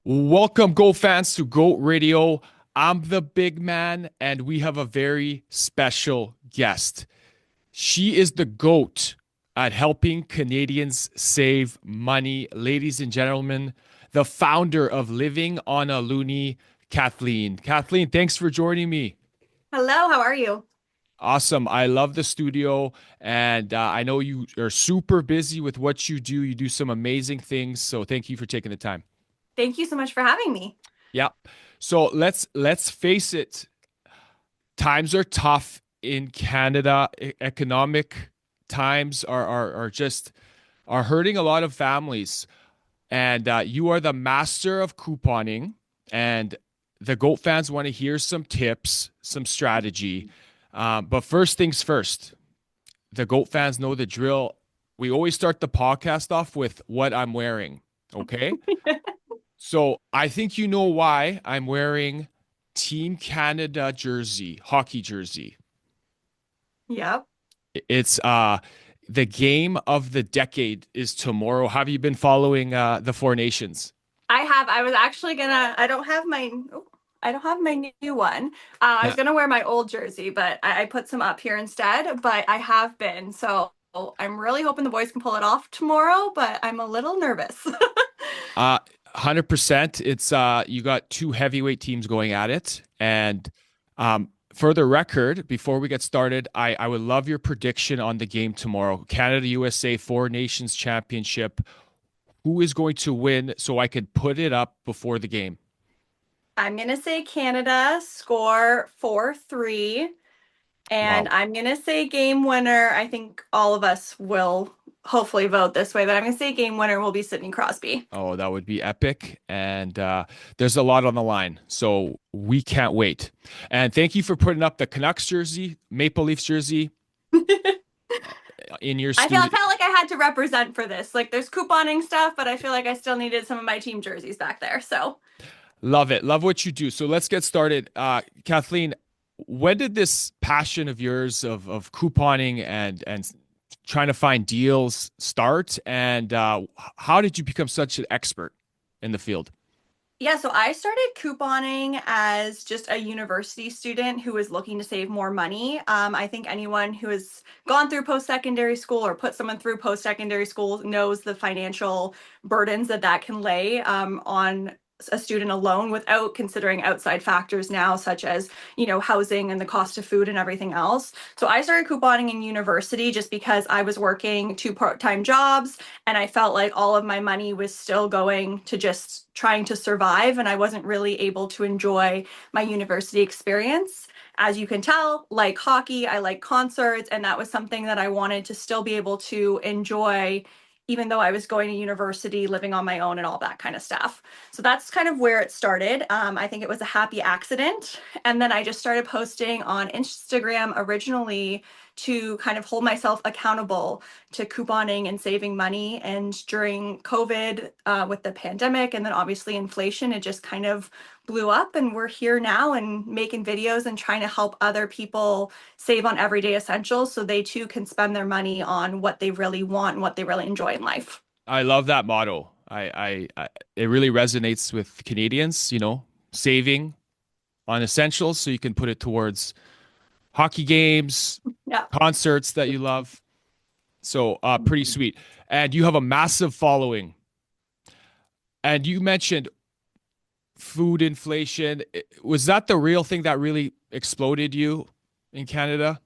Welcome, Goat fans, to Goat Radio. I'm the big man, and we have a very special guest. She is the GOAT at helping Canadians save money. Ladies and gentlemen, the founder of Living on a Loonie, Kathleen. Kathleen, thanks for joining me. Hello, how are you? Awesome. I love the studio, and I know you are super busy with what you do. You do some amazing things, so thank you for taking the time. Thank you so much for having me. Yeah. So let's face it. Times are tough in Canada. Economic times are just are hurting a lot of families. And you are the master of couponing, and the Goat fans want to hear some tips, some strategy. But first things first, the Goat fans know the drill. We always start the podcast off with what I'm wearing. Okay. So I think you know why I'm wearing Team Canada jersey, hockey jersey. Yep. It's the game of the decade is tomorrow. Have you been following the Four Nations? I was actually gonna, I don't have my new one. I was Yeah. gonna wear my old jersey, but I put some up here instead, but I have been. So I'm really hoping the boys can pull it off tomorrow, but I'm a little nervous. 100%. It's you got two heavyweight teams going at it. And for the record, before we get started, I would love your prediction on the game tomorrow. Canada USA Four Nations Championship. Who is going to win so I can put it up before the game? I'm gonna say Canada score 4-3, and Wow. I'm gonna say game winner. I think all of us will hopefully vote this way, but I'm gonna say game winner will be Sidney Crosby. Oh, that would be epic. And there's a lot on the line. So we can't wait. And thank you for putting up the Canucks jersey, Maple Leafs jersey in your I studio. felt like I had to represent for this. Like there's couponing stuff, but I feel like I still needed some of my team jerseys back there. So Love it. Love what you do. So let's get started. Kathleen, when did this passion of yours of couponing and trying to find deals start? And how did you become such an expert in the field? yeah, so I started couponing as just a university student who was looking to save more money. I think anyone who has gone through post-secondary school or put someone through post-secondary school knows the financial burdens that that can lay on a student alone without considering outside factors now, such as, housing and the cost of food and everything else. So I started couponing in university just because I was working two part-time jobs and I felt like all of my money was still going to just trying to survive, and I wasn't really able to enjoy my university experience. As you can tell, like hockey, I like concerts, and that was something that I wanted to still be able to enjoy even though I was going to university, living on my own, and all that kind of stuff. So that's kind of where it started. I think it was a happy accident. And then I just started posting on Instagram originally to kind of hold myself accountable to couponing and saving money. And during COVID, with the pandemic and then obviously inflation, it just kind of blew up. And we're here now and making videos and trying to help other people save on everyday essentials so they too can spend their money on what they really want and what they really enjoy in life. I love that motto. It really resonates with Canadians, saving on essentials so you can put it towards hockey games, Yeah. concerts that you love. So pretty sweet. And you have a massive following. And you mentioned food inflation. Was that the real thing that really exploded you in Canada?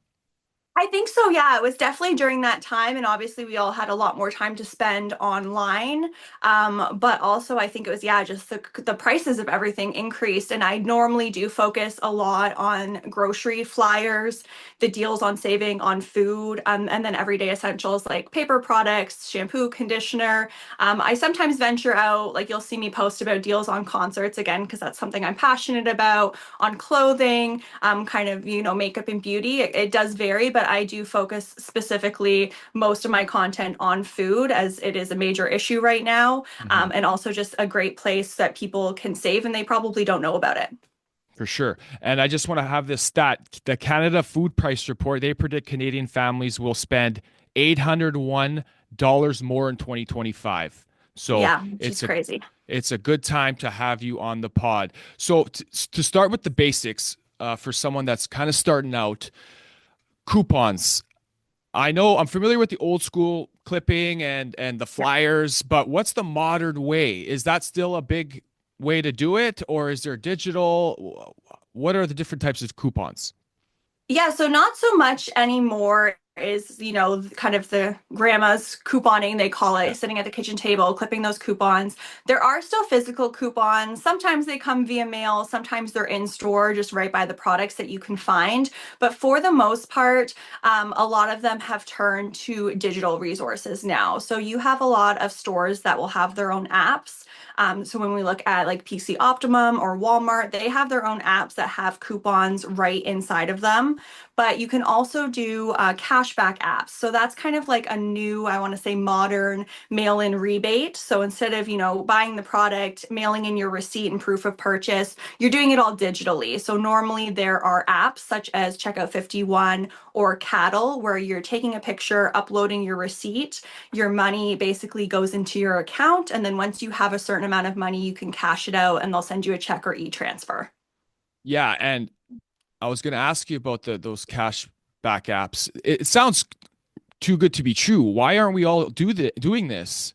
I think so, yeah. It was definitely during that time, and obviously we all had a lot more time to spend online. But also I think it was, yeah, just the prices of everything increased. And I normally do focus a lot on grocery flyers, the deals on saving on food, and then everyday essentials like paper products, shampoo, conditioner. I sometimes venture out, like you'll see me post about deals on concerts again, because that's something I'm passionate about, on clothing, kind of, makeup and beauty. It does vary, but I do focus specifically most of my content on food as it is a major issue right now, Mhm. and also just a great place that people can save and they probably don't know about it. For sure. And I just want to have this stat. The Canada Food Price Report, they predict Canadian families will spend $801 more in 2025. So Yeah, which is it's a crazy. It's a good time to have you on the pod. So, to start with the basics, for someone that's kind of starting out, coupons. I know I'm familiar with the old school clipping and the Yeah. flyers, but what's the modern way? Is that still a big way to do it, or is there digital? What are the different types of coupons? Yeah, so not so much anymore is, kind of the grandma's couponing, they call Yeah. it, sitting at the kitchen table, clipping those coupons. There are still physical coupons. Sometimes they come via mail, sometimes they're in store, just right by the products that you can find. But for the most part, a lot of them have turned to digital resources now. So you have a lot of stores that will have their own apps. So when we look at like PC Optimum or Walmart, they have their own apps that have coupons right inside of them. But you can also do cashback apps. So that's kind of like a new, I want to say, modern mail-in rebate. So instead of, buying the product, mailing in your receipt and proof of purchase, you're doing it all digitally. So normally there are apps such as Checkout 51 or Cattle where you're taking a picture, uploading your receipt, your money basically goes into your account. And then once you have a certain amount of money, you can cash it out and they'll send you a check or e-transfer. Yeah, and I was going to ask you about those cash back apps. It sounds too good to be true. Why aren't we all doing this?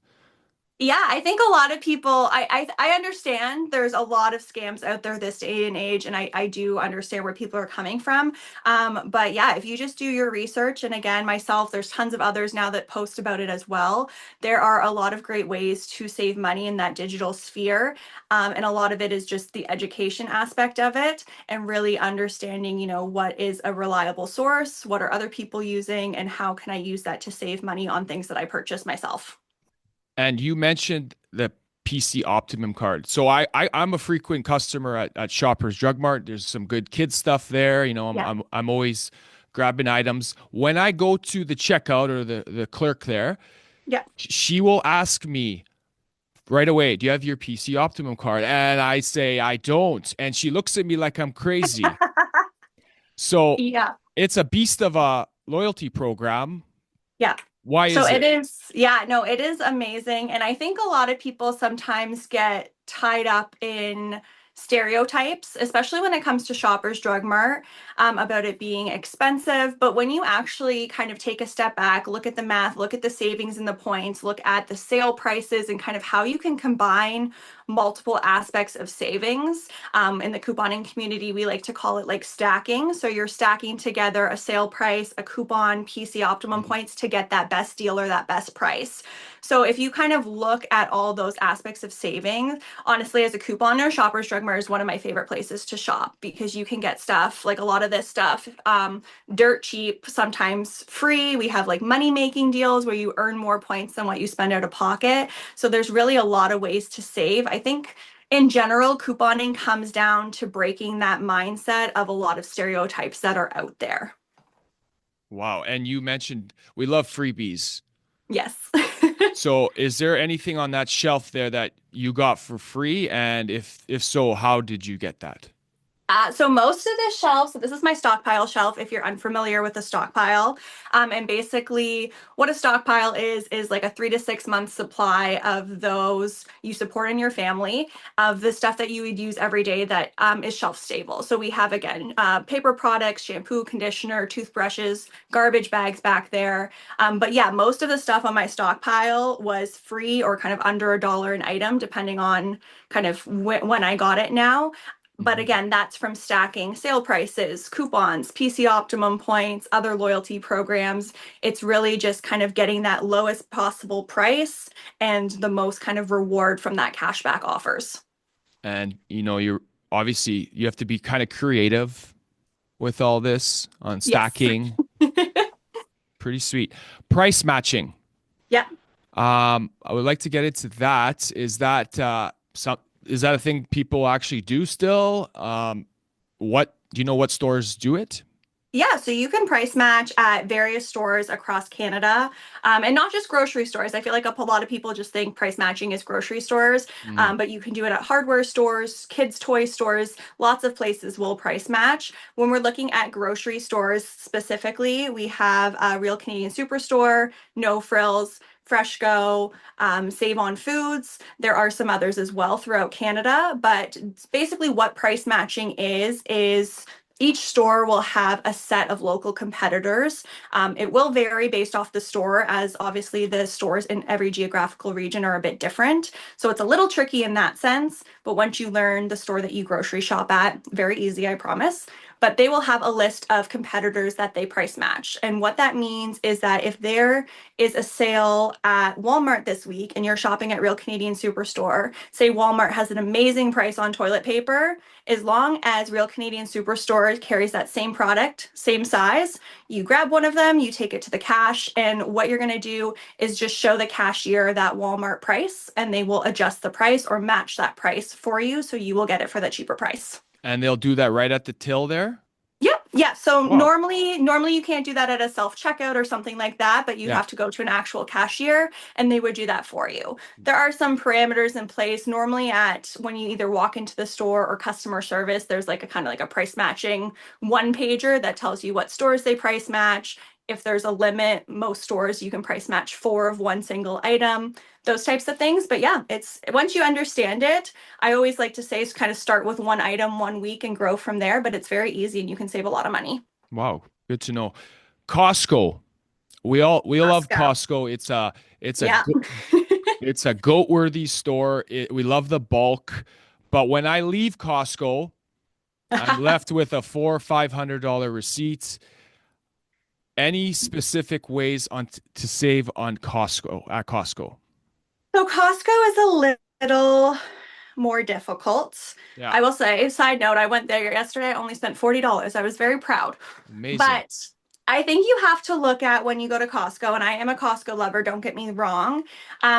Yeah, I think a lot of people, I understand there's a lot of scams out there this day and age, and I do understand where people are coming from. But yeah, if you just do your research, and again, myself, there's tons of others now that post about it as well. There are a lot of great ways to save money in that digital sphere. And a lot of it is just the education aspect of it and really understanding, what is a reliable source, what are other people using, and how can I use that to save money on things that I purchase myself. And you mentioned the PC Optimum card. So I'm a frequent customer at Shoppers Drug Mart. There's some good kid stuff there. Yeah. I'm always grabbing items. When I go to the checkout or the clerk there, Yeah. she will ask me right away, "Do you have your PC Optimum card?" And I say I don't, and she looks at me like I'm crazy. So Yeah. it's a beast of a loyalty program. Yeah. Why So is it it? is, yeah, no, it is amazing. And I think a lot of people sometimes get tied up in stereotypes, especially when it comes to Shoppers Drug Mart, about it being expensive. But when you actually kind of take a step back, look at the math, look at the savings and the points, look at the sale prices and kind of how you can combine multiple aspects of savings. In the couponing community, we like to call it like stacking. So you're stacking together a sale price, a coupon, PC Optimum Mhm. points to get that best deal or that best price. So if you kind of look at all those aspects of saving, honestly, as a couponer, Shoppers Drug Mart is one of my favorite places to shop because you can get stuff like a lot of this stuff dirt cheap, sometimes free. We have like money making deals where you earn more points than what you spend out of pocket. So there's really a lot of ways to save. I think in general, couponing comes down to breaking that mindset of a lot of stereotypes that are out there. Wow. And you mentioned we love freebies. Yes. So is there anything on that shelf there that you got for free? And if so, how did you get that? So most of the shelves, so this is my stockpile shelf if you're unfamiliar with a stockpile. And basically what a stockpile is like a 3 to 6 month supply of those you support in your family of the stuff that you would use every day that is shelf stable. So we have again, paper products, shampoo, conditioner, toothbrushes, garbage bags back there. But yeah, most of the stuff on my stockpile was free or kind of under $1 an item, depending on kind of when I got it now. But Mhm. again, that's from stacking sale prices, coupons, PC Optimum points, other loyalty programs. It's really just kind of getting that lowest possible price and the most kind of reward from that cashback offers. And you're obviously you have to be kind of creative with all this on Yes. stacking. Pretty sweet. Price matching. Yeah. I would like to get into that. Is that a thing people actually do still? What do you know what stores do it? Yeah, so you can price match at various stores across Canada, and not just grocery stores. I feel like a lot of people just think price matching is grocery stores, Mm. but you can do it at hardware stores, kids' toy stores. Lots of places will price match. When we're looking at grocery stores specifically, we have Real Canadian Superstore, No Frills, Fresh Go, Save on Foods. There are some others as well throughout Canada, but basically what price matching is each store will have a set of local competitors. It will vary based off the store, as obviously the stores in every geographical region are a bit different. So it's a little tricky in that sense. But once you learn the store that you grocery shop at, very easy, I promise. But they will have a list of competitors that they price match. And what that means is that if there is a sale at Walmart this week and you're shopping at Real Canadian Superstore, say Walmart has an amazing price on toilet paper, as long as Real Canadian Superstore carries that same product, same size, you grab one of them, you take it to the cash, and what you're going to do is just show the cashier that Walmart price, and they will adjust the price or match that price for you, so you will get it for the cheaper price. And they'll do that right at the till there? Yep. Yeah. So Wow. normally you can't do that at a self-checkout or something like that, but you Yeah. have to go to an actual cashier and they would do that for you. There are some parameters in place. Normally at when you either walk into the store or customer service, there's like a kind of like a price matching one pager that tells you what stores they price match. If there's a limit, most stores you can price match four of one single item, those types of things. But yeah, it's once you understand it, I always like to say is kind of start with one item one week and grow from there, but it's very easy and you can save a lot of money. Wow. Good to know. Costco. We all love Costco. Costco. It's a Yeah. it's a goat worthy store. We love the bulk, but when I leave Costco, I'm left with a $400 or $500 receipt. Any specific ways to save on Costco at Costco? So Costco is a little more difficult. Yeah, I will say, side note, I went there yesterday. I only spent $40. I was very proud. amazing. But I think you have to look at when you go to Costco, and I am a Costco lover, don't get me wrong.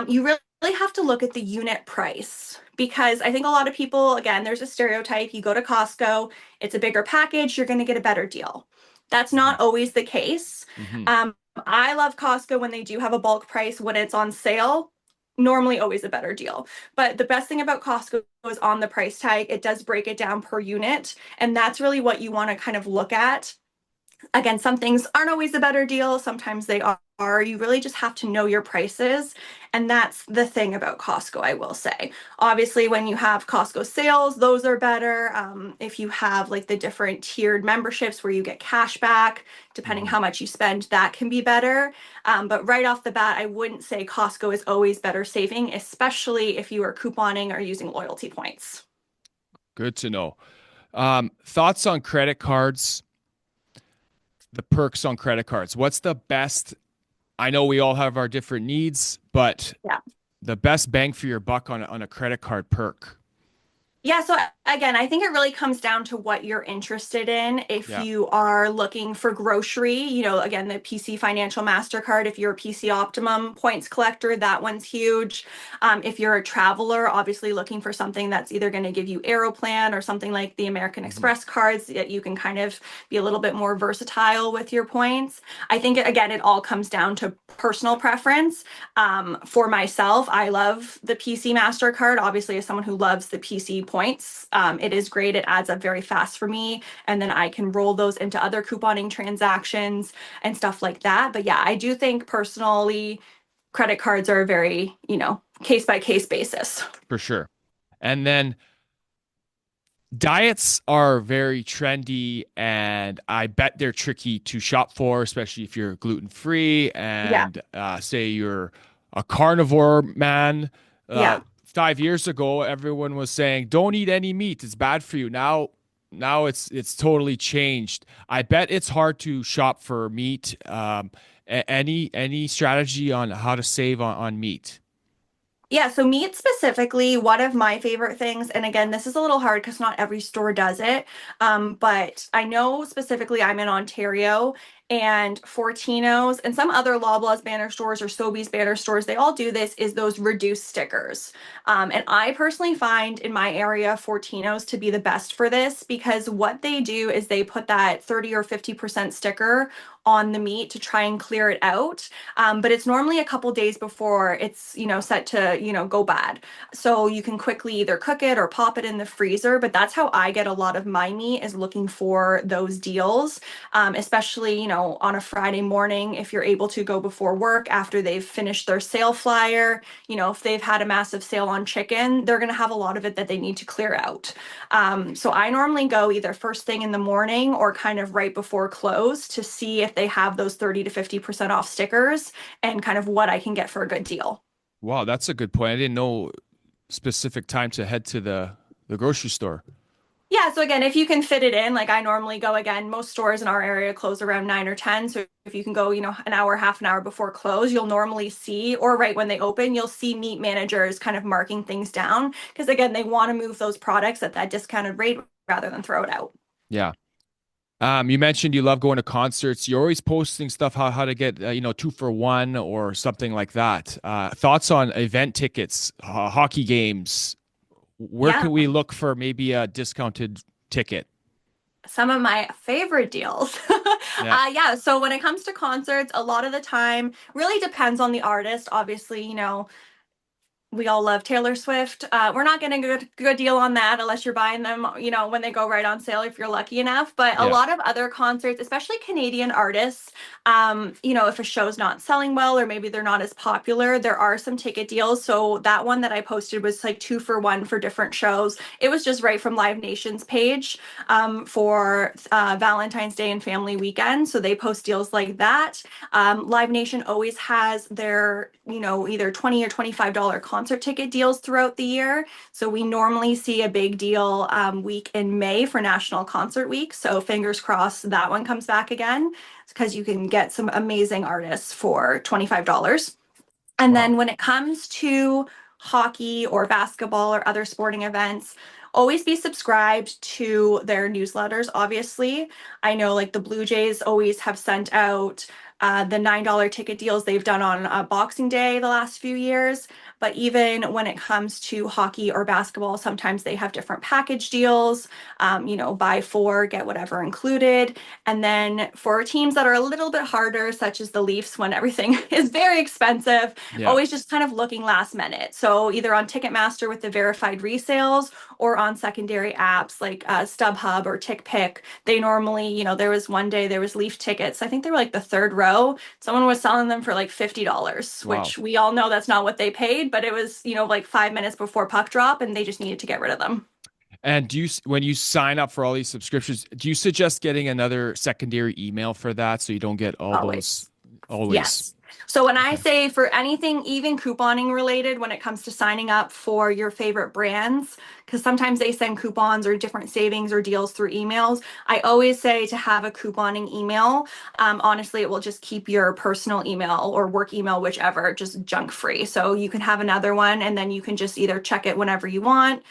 You really have to look at the unit price because I think a lot of people, again, there's a stereotype. You go to Costco, it's a bigger package, you're going to get a better deal. That's hmm not always the case. hmm I love Costco when they do have a bulk price when it's on sale. Normally, always a better deal. But the best thing about Costco is on the price tag, it does break it down per unit. And that's really what you want to kind of look at. Again, some things aren't always a better deal. Sometimes they are. You really just have to know your prices. And that's the thing about Costco, I will say. Obviously, when you have Costco sales, those are better. If you have like the different tiered memberships where you get cash back, depending hmm how much you spend, that can be better. But right off the bat, I wouldn't say Costco is always better saving, especially if you are couponing or using loyalty points. Good to know. Thoughts on credit cards, the perks on credit cards. What's the best? I know we all have our different needs, but Yeah. the best bang for your buck on a credit card perk. Yeah, so again, I think it really comes down to what you're interested in. If Yeah. you are looking for grocery, again, the PC Financial MasterCard, if you're a PC Optimum points collector, that one's huge. If you're a traveler, obviously looking for something that's either going to give you Aeroplan or something like the American hmm Express cards that you can kind of be a little bit more versatile with your points. I think, again, it all comes down to personal preference. For myself, I love the PC MasterCard. Obviously, as someone who loves the PC points, it is great. It adds up very fast for me. And then I can roll those into other couponing transactions and stuff like that. But yeah, I do think personally, credit cards are a very, case by case basis. For sure. And then diets are very trendy, and I bet they're tricky to shop for, especially if you're gluten free Yeah. and say you're a carnivore man. Uh, Yeah. 5 years ago, everyone was saying, "Don't eat any meat; it's bad for you." Now it's totally changed. I bet it's hard to shop for meat. Any strategy on how to save on meat? Yeah, so meat specifically, one of my favorite things, and again, this is a little hard because not every store does it, but I know specifically I'm in Ontario and Fortino's and some other Loblaws banner stores or Sobeys banner stores, they all do this, is those reduced stickers. And I personally find in my area Fortino's to be the best for this because what they do is they put that 30 or 50% sticker on the meat to try and clear it out. But it's normally a couple days before it's, set to, go bad. So you can quickly either cook it or pop it in the freezer. But that's how I get a lot of my meat, is looking for those deals, especially, on a Friday morning, if you're able to go before work after they've finished their sale flyer. If they've had a massive sale on chicken, they're going to have a lot of it that they need to clear out. So I normally go either first thing in the morning or kind of right before close to see if they have those 30 to 50% off stickers and kind of what I can get for a good deal. Wow, that's a good point. I didn't know specific time to head to the grocery store. Yeah, so again, if you can fit it in, like I normally go, again, most stores in our area close around 9 or 10. So if you can go, an hour, half an hour before close, you'll normally see, or right when they open, you'll see meat managers kind of marking things down. Because again, they want to move those products at that discounted rate rather than throw it out. Yeah. You mentioned you love going to concerts. You're always posting stuff how to get 2 for 1 or something like that. Thoughts on event tickets, hockey games? Where Yeah, can we look for maybe a discounted ticket? some of my favorite deals. Yeah, Yeah, so when it comes to concerts, a lot of the time really depends on the artist. Obviously, we all love Taylor Swift. We're not getting a good deal on that unless you're buying them, when they go right on sale if you're lucky enough. But a yeah, lot of other concerts, especially Canadian artists, if a show's not selling well or maybe they're not as popular, there are some ticket deals. So that one that I posted was like 2 for 1 for different shows. It was just right from Live Nation's page, for Valentine's Day and Family Weekend. So they post deals like that. Live Nation always has their, either $20 or $25 concert ticket deals throughout the year. So we normally see a big deal week in May for National Concert Week. So fingers crossed that one comes back again, because you can get some amazing artists for $25. And wow, then when it comes to hockey or basketball or other sporting events, always be subscribed to their newsletters, obviously. I know like the Blue Jays always have sent out the $9 ticket deals they've done on Boxing Day the last few years. But even when it comes to hockey or basketball, sometimes they have different package deals, buy four, get whatever included. And then for teams that are a little bit harder, such as the Leafs, when everything is very expensive, yeah. always just kind of looking last minute. So either on Ticketmaster with the verified resales or on secondary apps like StubHub or TickPick. They normally, there was one day there was Leaf tickets. I think they were like the third row. Someone was selling them for like $50, Wow. which we all know that's not what they paid, but it was, like 5 minutes before puck drop and they just needed to get rid of them. And when you sign up for all these subscriptions, do you suggest getting another secondary email for that so you don't get all those Always. always? Yes. So when I Okay. say for anything, even couponing related, when it comes to signing up for your favorite brands, because sometimes they send coupons or different savings or deals through emails, I always say to have a couponing email. Honestly, it will just keep your personal email or work email, whichever, just junk free. So you can have another one and then you can just either check it whenever you want.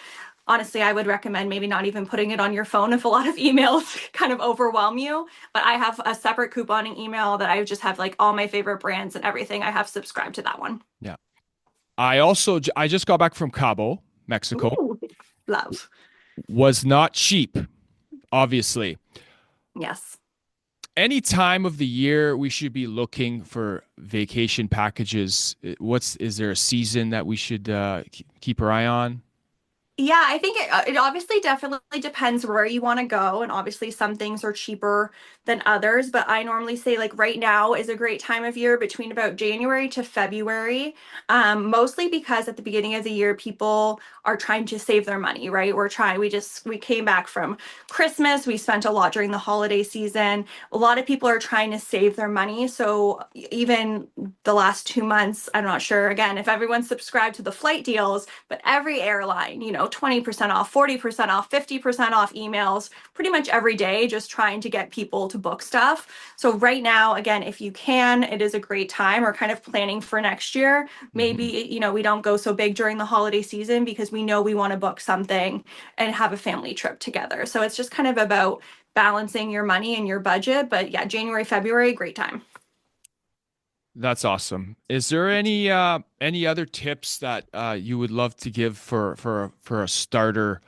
Honestly, I would recommend maybe not even putting it on your phone if a lot of emails kind of overwhelm you. But I have a separate couponing email that I just have like all my favorite brands and everything. I have subscribed to that one. Yeah. I just got back from Cabo, Mexico. Ooh, love. Was not cheap, obviously. Yes. Any time of the year we should be looking for vacation packages. What's is there a season that we should keep our eye on? Yeah, I think it obviously definitely depends where you want to go. And obviously, some things are cheaper than others. But I normally say, like, right now is a great time of year between about January to February, mostly because at the beginning of the year, people are trying to save their money, right? We came back from Christmas. We spent a lot during the holiday season. A lot of people are trying to save their money. So even the last 2 months, I'm not sure, again, if everyone's subscribed to the flight deals, but every airline, 20% off, 40% off, 50% off emails pretty much every day, just trying to get people to book stuff. So right now, again, if you can, it is a great time, or kind of planning for next year. Maybe, Hmm. we don't go so big during the holiday season because we know we want to book something and have a family trip together. So it's just kind of about balancing your money and your budget. But yeah, January, February, great time. That's awesome. Is there any other tips that you would love to give for a starter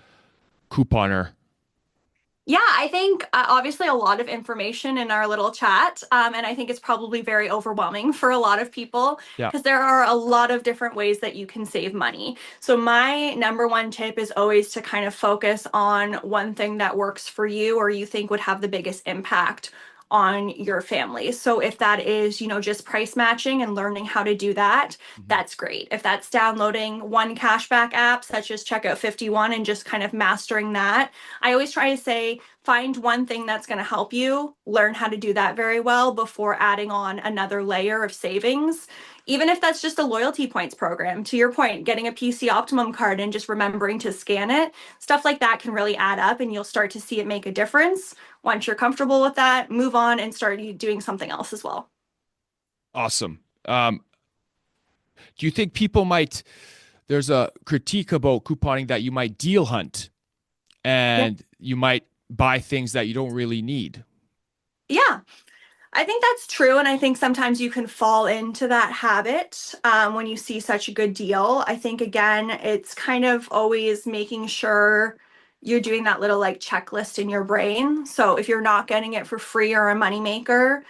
couponer? Yeah, I think obviously a lot of information in our little chat, and I think it's probably very overwhelming for a lot of people Yeah. because there are a lot of different ways that you can save money. So my number one tip is always to kind of focus on one thing that works for you or you think would have the biggest impact on your family. So if that is, just price matching and learning how to do that, Mhm. that's great. If that's downloading one cashback app such as Checkout 51 and just kind of mastering that, I always try to say find one thing that's going to help you learn how to do that very well before adding on another layer of savings. Even if that's just a loyalty points program, to your point, getting a PC Optimum card and just remembering to scan it, stuff like that can really add up and you'll start to see it make a difference. Once you're comfortable with that, move on and start doing something else as well. Awesome. Do you think people might, there's a critique about couponing that you might deal hunt Yeah. and you might buy things that you don't really need? Yeah. I think that's true. And I think sometimes you can fall into that habit when you see such a good deal. I think, again, it's kind of always making sure you're doing that little like checklist in your brain. So if you're not getting it for free or a moneymaker,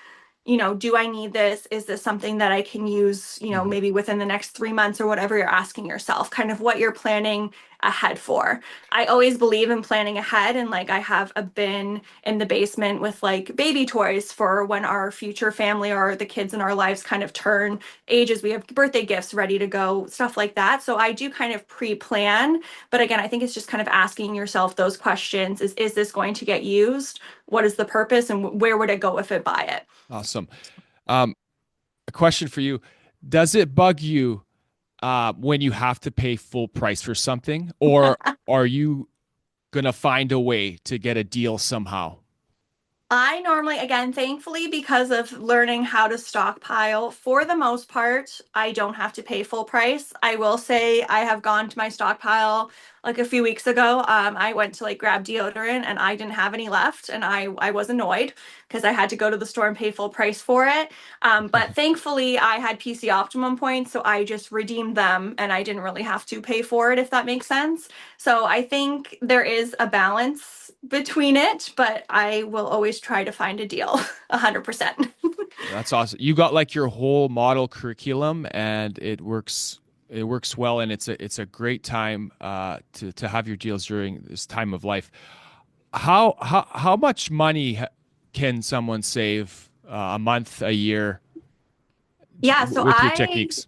do I need this? Is this something that I can use, Mhm. maybe within the next 3 months or whatever you're asking yourself, kind of what you're planning ahead for. I always believe in planning ahead. And like I have a bin in the basement with like baby toys for when our future family or the kids in our lives kind of turn ages. We have birthday gifts ready to go, stuff like that. So I do kind of pre-plan. But again, I think it's just kind of asking yourself those questions. Is this going to get used? What is the purpose and where would it go if it buy it? Awesome. Um, a question for you. Does it bug you when you have to pay full price for something, or are you gonna find a way to get a deal somehow? I normally, again, thankfully, because of learning how to stockpile, for the most part, I don't have to pay full price. I will say I have gone to my stockpile like a few weeks ago. I went to like grab deodorant and I didn't have any left, and I was annoyed because I had to go to the store and pay full price for it. But thankfully, I had PC Optimum points, so I just redeemed them and I didn't really have to pay for it, if that makes sense. So I think there is a balance between it, but I will always try to find a deal 100%. That's awesome. You got like your whole model curriculum, and it works. It works well, and it's a great time to have your deals during this time of life. How much money can someone save a month, a year Yeah, so with your techniques?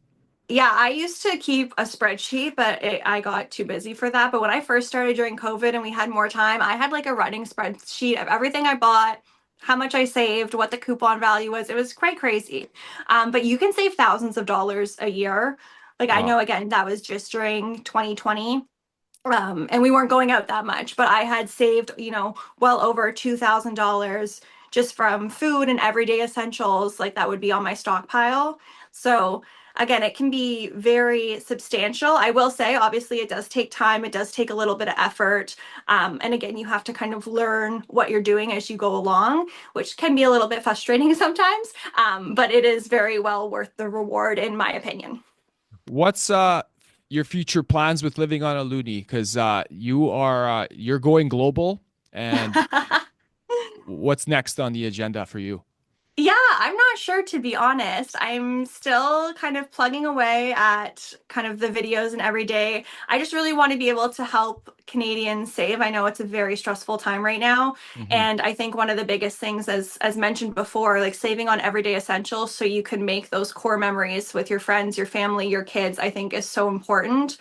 I used to keep a spreadsheet, but I got too busy for that. But when I first started during COVID and we had more time, I had like a running spreadsheet of everything I bought, how much I saved, what the coupon value was. It was quite crazy. But you can save thousands of dollars a year. Like I Wow. know, again, that was just during 2020. And we weren't going out that much, but I had saved, well over $2,000 just from food and everyday essentials. Like that would be on my stockpile. So again, it can be very substantial. I will say, obviously, it does take time. It does take a little bit of effort. And again, you have to kind of learn what you're doing as you go along, which can be a little bit frustrating sometimes. But it is very well worth the reward, in my opinion. What's your future plans with living on a Loonie? Because you're going global, and what's next on the agenda for you? Yeah, I'm not sure to be honest. I'm still kind of plugging away at kind of the videos and every day. I just really want to be able to help Canadians save. I know it's a very stressful time right now, Hmm. and I think one of the biggest things as mentioned before, like saving on everyday essentials so you can make those core memories with your friends, your family, your kids, I think is so important.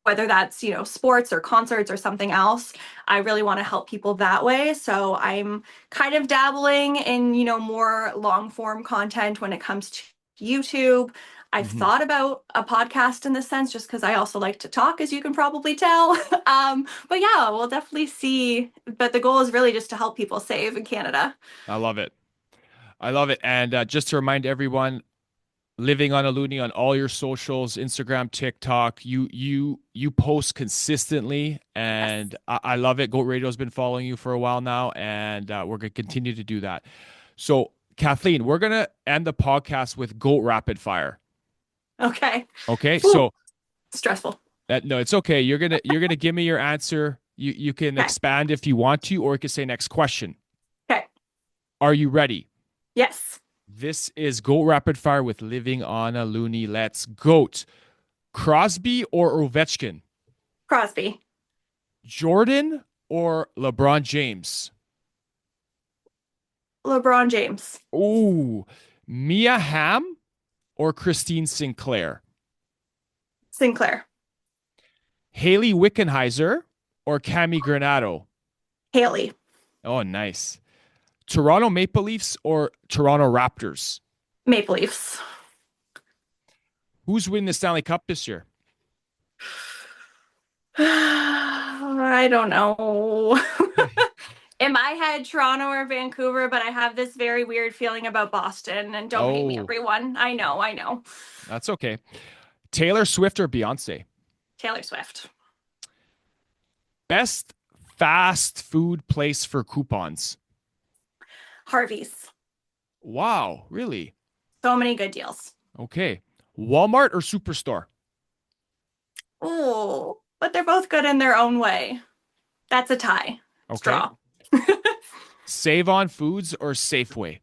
Whether that's, sports or concerts or something else, I really want to help people that way. So I'm kind of dabbling in, more long form content when it comes to YouTube. I've Hmm. thought about a podcast in this sense just because I also like to talk, as you can probably tell. But yeah, we'll definitely see. But the goal is really just to help people save in Canada. I love it. I love it. And just to remind everyone, living on a Loonie on all your socials, Instagram, TikTok. You post consistently, Yes. and I love it. Goat Radio's been following you for a while now, and we're gonna continue to do that. So, Kathleen, we're gonna end the podcast with Goat Rapid Fire. Okay. Okay, Whew, so stressful. no, it's okay. You're gonna give me your answer. You can Okay. expand if you want to, or you can say next question. Okay. Are you ready? Yes. This is Goat Rapid Fire with Living on a Loonie. Let's goat. Crosby or Ovechkin? Crosby. Jordan or LeBron James? LeBron James. Ooh, Mia Hamm or Christine Sinclair? Sinclair. Haley Wickenheiser or Cami Granado? Haley. Oh, nice. Toronto Maple Leafs or Toronto Raptors? Maple Leafs. Who's winning the Stanley Cup this year? I don't know. In my head, Toronto or Vancouver, but I have this very weird feeling about Boston. And don't hate me, Oh, everyone. I know, I know. that's okay. Taylor Swift or Beyonce? Taylor Swift. Best fast food place for coupons? Harvey's. Wow, really? So many good deals. Okay. Walmart or Superstore? Oh, but they're both good in their own way. That's a tie. Okay. Straw. Save on Foods or Safeway?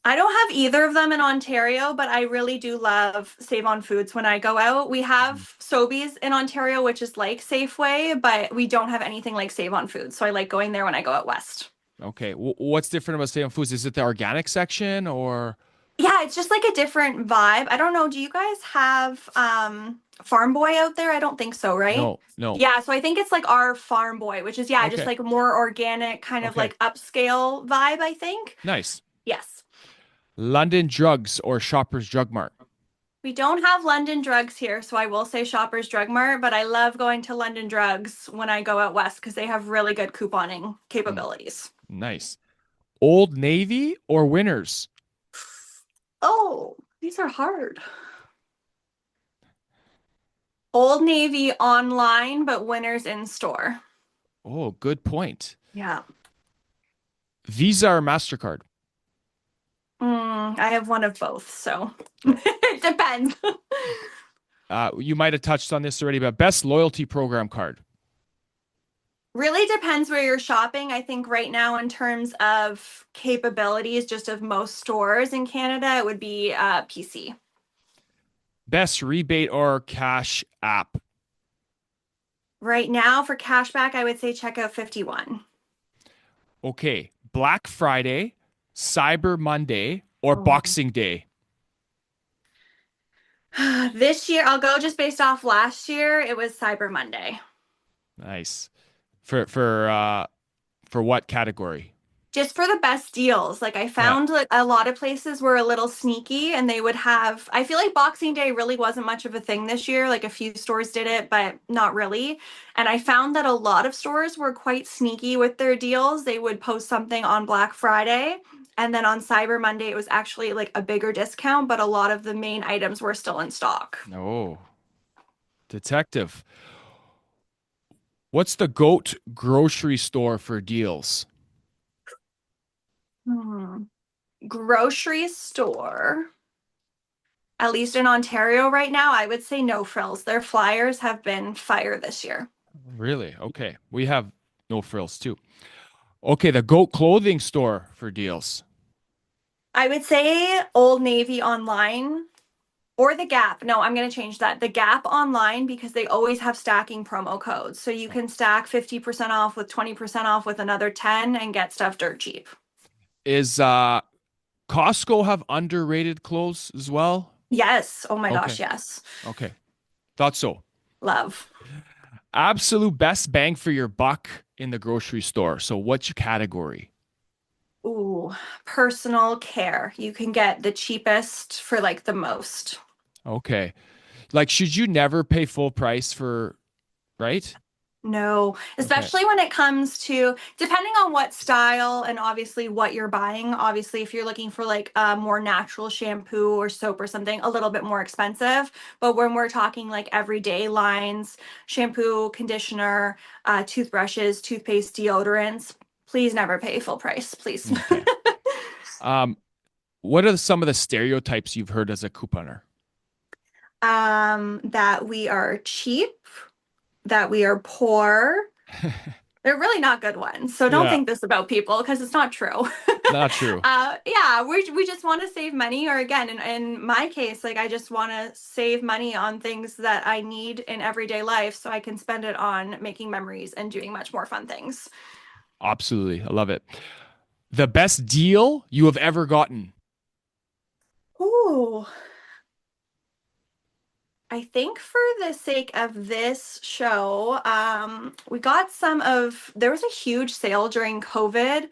I don't have either of them in Ontario, but I really do love Save on Foods when I go out. We Mhm. have Sobeys in Ontario, which is like Safeway, but we don't have anything like Save on Foods. So I like going there when I go out west. Okay. What's different about Save on Foods? Is it the organic section or Yeah, it's just like a different vibe. I don't know. Do you guys have Farm Boy out there? I don't think so, right? no? No. Yeah, so I think it's like our Farm Boy, which is yeah, just Okay. like more organic, kind of Okay. like upscale vibe, I think. Nice. Yes. London Drugs or Shoppers Drug Mart? We don't have London Drugs here, so I will say Shoppers Drug Mart, but I love going to London Drugs when I go out west because they have really good couponing Mm, capabilities. nice. Old Navy or Winners? Oh, these are hard. Old Navy online, but Winners in store. Oh, good point. Yeah. Visa or MasterCard? I have one of both, so Okay. it depends. You might have touched on this already, but best loyalty program card. Really depends where you're shopping. I think right now, in terms of capabilities, just of most stores in Canada, it would be PC. Best rebate or cash app. Right now, for cashback, I would say check out 51. Okay. Black Friday, Cyber Monday, or Oh. Boxing Day. This year, I'll go just based off last year. It was Cyber Monday. Nice. For what category? Just for the best deals. Like I Yeah. found like a lot of places were a little sneaky and they would have I feel like Boxing Day really wasn't much of a thing this year. Like a few stores did it, but not really. And I found that a lot of stores were quite sneaky with their deals. They would post something on Black Friday and then on Cyber Monday it was actually like a bigger discount, but a lot of the main items were still in stock. Oh, detective. What's the GOAT grocery store for deals? Hmm. Grocery store. At least in Ontario right now, I would say no frills. Their flyers have been fire this year. Really? Okay. We have no frills too. Okay, the GOAT clothing store for deals. I would say Old Navy online or the Gap. No, I'm going to change that. The Gap online because they always have stacking promo codes. So you can stack 50% off with 20% off with another 10 and get stuff dirt cheap. Is Costco have underrated clothes as well? Yes. Oh my Okay. gosh, yes. Okay. Thought so. Love. Absolute best bang for your buck in the grocery store. So what's your category? Ooh, personal care. You can get the cheapest for like the most. Okay. Like should you never pay full price for, right? No, Okay. especially when it comes to depending on what style and obviously what you're buying. Obviously, if you're looking for like a more natural shampoo or soap or something, a little bit more expensive. But when we're talking like everyday lines, shampoo, conditioner, toothbrushes, toothpaste, deodorants, please never pay full price, please. Okay. Um, what are some of the stereotypes you've heard as a couponer? That we are cheap, that we are poor, They're really not good ones. So don't Yeah, think this about people because it's not true. not true. Yeah, we just want to save money, or again, in my case, like I just want to save money on things that I need in everyday life so I can spend it on making memories and doing much more fun things. Absolutely. I love it. The best deal you have ever gotten. Ooh, I think for the sake of this show, we got there was a huge sale during COVID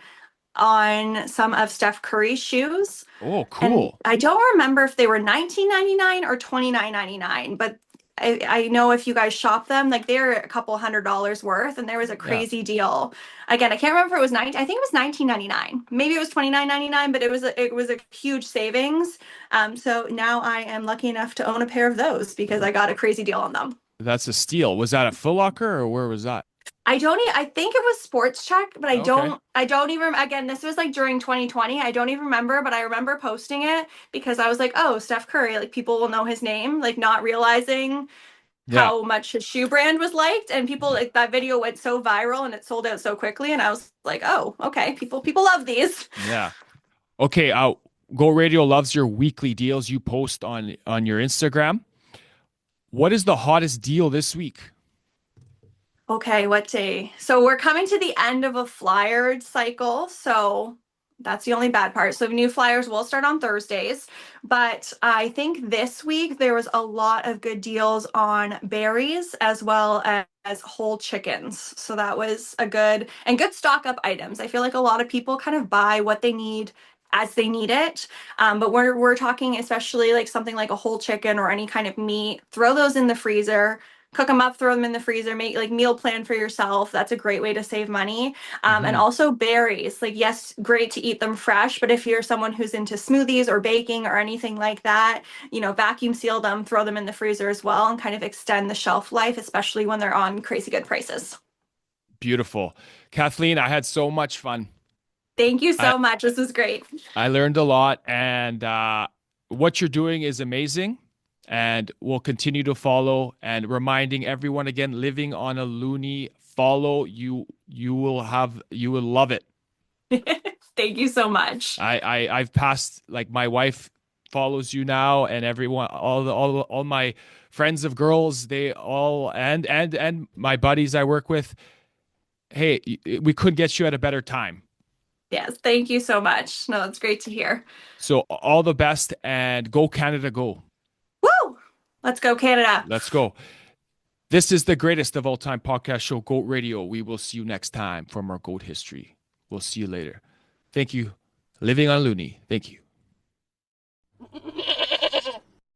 on some of Steph Curry's shoes. Oh, And cool. I don't remember if they were 19.99 or 29.99, but I know if you guys shop them, like they're a couple $100 worth, and there was a Yeah, crazy deal. Again, I can't remember if it was 19, I think it was 19.99. Maybe it was 29.99, but it was a huge savings. So now I am lucky enough to own a pair of those because I got a crazy deal on them. that's a steal. Was that a Foot Locker or where was that? I think it was Sports Check, but Okay. I don't even, again, this was like during 2020. I don't even remember, but I remember posting it because I was like, oh, Steph Curry, like people will know his name, like not realizing Yeah. how much his shoe brand was liked. And people like that video went so viral and it sold out so quickly. And I was like, oh, okay, people love these. Yeah. Okay. Go Radio loves your weekly deals you post on your Instagram. What is the hottest deal this week? Okay, what day? So we're coming to the end of a flyer cycle. So that's the only bad part. So new flyers will start on Thursdays. But I think this week there was a lot of good deals on berries as well as whole chickens. So that was a good stock up items. I feel like a lot of people kind of buy what they need as they need it. But we're talking especially like something like a whole chicken or any kind of meat. Throw those in the freezer, cook them up, throw them in the freezer, make like meal plan for yourself. That's a great way to save money. And Hmm. also berries. Like, yes, great to eat them fresh, but if you're someone who's into smoothies or baking or anything like that, vacuum seal them, throw them in the freezer as well, and kind of extend the shelf life, especially when they're on crazy good prices. Beautiful. Kathleen, I had so much fun. Thank you I so much. This was great. I learned a lot, and what you're doing is amazing. And we'll continue to follow and reminding everyone again, living on a loony follow. You will love it. Thank you so much. I've passed like my wife follows you now, and everyone, all my friends of girls, they all and my buddies I work with. Hey, we couldn't get you at a better time. Yes, thank you so much. No, it's great to hear. So all the best and go Canada, go. Woo! Let's go, Canada. Let's go. This is the greatest of all time podcast show, Goat Radio. We will see you next time from our goat history. We'll see you later. Thank you. Living on Loonie. Thank you.